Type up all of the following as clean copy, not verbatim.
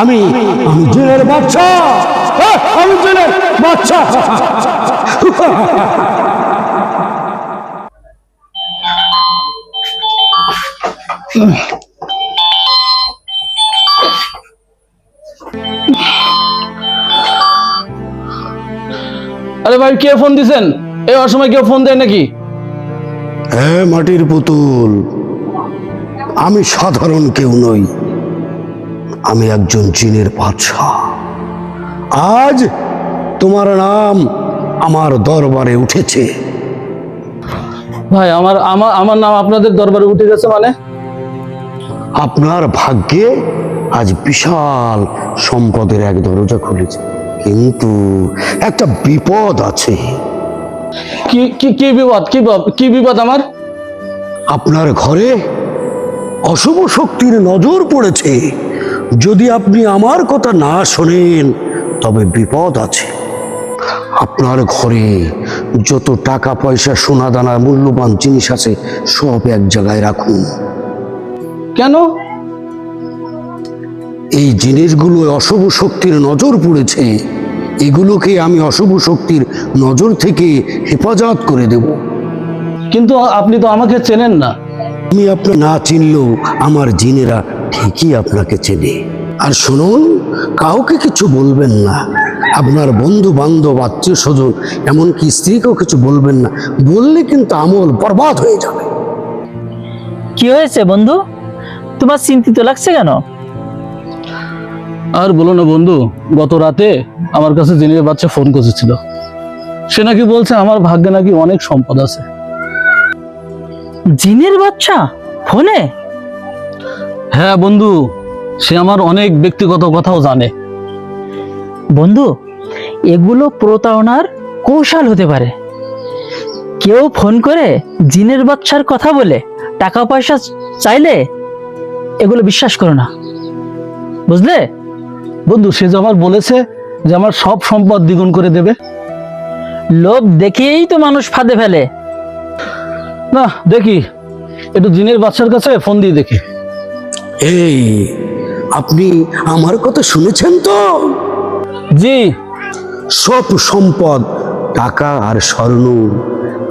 আমি আমি জেলের বাচ্চা, আমি জেলের বাচ্চা। আরে ভাই, কে ফোন দিছেন? এই অসময় কেউ ফোন দেয় নাকি? হ্যাঁ মাটির পুতুল, আমি সাধারণ কেউ নই, আমি একজন জিনের বাদশা। আজ তোমার নাম আমার দরবারে উঠেছে। ভাই, আমার আমার আমার নাম আপনাদের দরবারে উঠে গেছে মানে? আপনার ভাগ্যে আজ বিশাল সম্পদের এক দরজা খুলেছে, কিন্তু একটা বিপদ আছে। কি কি কি বিপদ? কি বিপদ আমার? আপনার ঘরে অশুভ শক্তির নজর পড়েছে। যদি আপনি আমার কথা না শোনেন তবে বিপদ আছে। আপনার ঘরে যত টাকা পয়সা সোনা দানা মূল্যবান জিনিস আছে সব এক জায়গায় রাখুন। কেন? এই জিনিসগুলো অশুভ শক্তির নজর পড়েছে, এগুলোকে আমি অশুভ শক্তির নজর থেকে হেফাজত করে দেব। কিন্তু আপনি তো আমাকে চেনেন না। আমি আপনাকে না চিনলেও আমার জিনেরা ঠিকই আপনাকে চেনে। আর শুনুন, কাউকে কিছু বলবেন না, আপনার বন্ধু বান্ধব আত্মীয় স্বজন এমনকি স্ত্রীকেও কিছু বলবেন না, বললে কিন্তু আমল বরবাদ হয়ে যাবে। কি হয়েছে বন্ধু, তোমার চিন্তিত লাগছে কেন? আর বলো না বন্ধু, গত রাতে আমার কাছে জিনের বাচ্চা ফোন করেছিল। সে নাকি বলছে আমার ভাগ্যে নাকি অনেক সম্পদ আছে। জিনের বাচ্চা ফোনে? হ্যাঁ বন্ধু, সে আমার অনেক ব্যক্তিগত কথাও জানে। বন্ধু, এগুলো প্রতারণার কৌশল হতে পারে। কেউ ফোন করে জিনের বাচ্চার কথা বলে টাকা পয়সা চাইলে এগুলো বিশ্বাস করো না, বুঝলে? বন্ধু, সে যে আমার বলেছে যে আমার সব সম্পদ দ্বিগুণ করে দেবে। লোভ দেখেই তো মানুষ ফাঁদে ফেলে। না, দেখি একটু জিনের বাচ্চার কাছে ফোন দিয়ে দেখি। এই, আপনি আমার কথা শুনেছেন তো? জি। সব সম্পদ, টাকা আর স্বর্ণ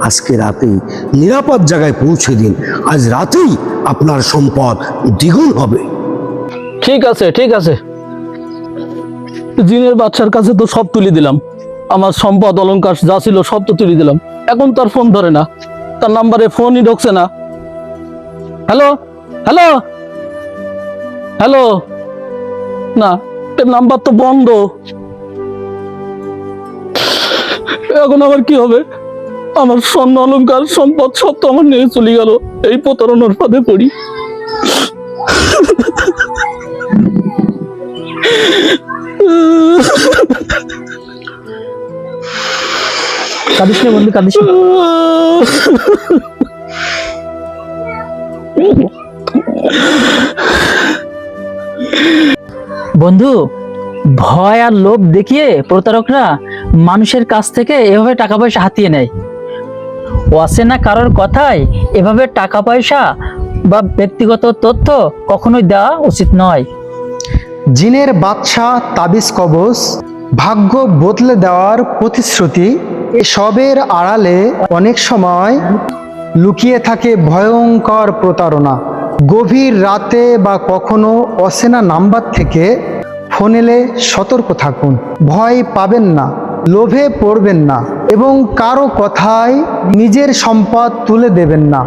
আজকে রাতেই নিরাপদ জায়গায় পৌঁছে দিন। আজ রাতেই আপনার সম্পদ দ্বিগুণ হবে। ঠিক আছে, ঠিক আছে। জিনের বাচ্চার কাছে তো সব তুলে দিলাম, আমার সম্পদ অলংকার যা ছিল সব তো তুলে দিলাম। এখন তার ফোন ধরে না, তার নাম্বারে ফোনই ঢুকছে না। হ্যালো হ্যালো হ্যালো, না, এর নাম্বার তো বন্ধ। এখন আমার কি হবে? আমার স্বর্ণ অলংকার সম্পদ সব তো আমার নিয়ে চলে গেল। এই প্রতারণার ফাঁদে পড়ি। কাঁদিস না বন্ধু, কাঁদিস না। বন্ধু, ভয় আর লোভ দেখিয়ে প্রতারকরা মানুষের কাছ থেকে এভাবে টাকা পয়সা হাতিয়ে নেয়। অচেনা কারোর কথায় এভাবে টাকা পয়সা বা ব্যক্তিগত তথ্য কখনোই দেওয়া উচিত নয়। জিনের বাদশা, তাবিজ কবজ, ভাগ্য বদলে দেওয়ার প্রতিশ্রুতি, এসবের আড়ালে অনেক সময় লুকিয়ে থাকে ভয়ঙ্কর প্রতারণা। গভীর রাতে বা কখনো অচেনা নাম্বার থেকে ফোন এলে সতর্ক থাকুন। ভয় পাবেন না, লোভে পড়বেন না এবং কারো কথায় নিজের সম্পদ তুলে দেবেন না।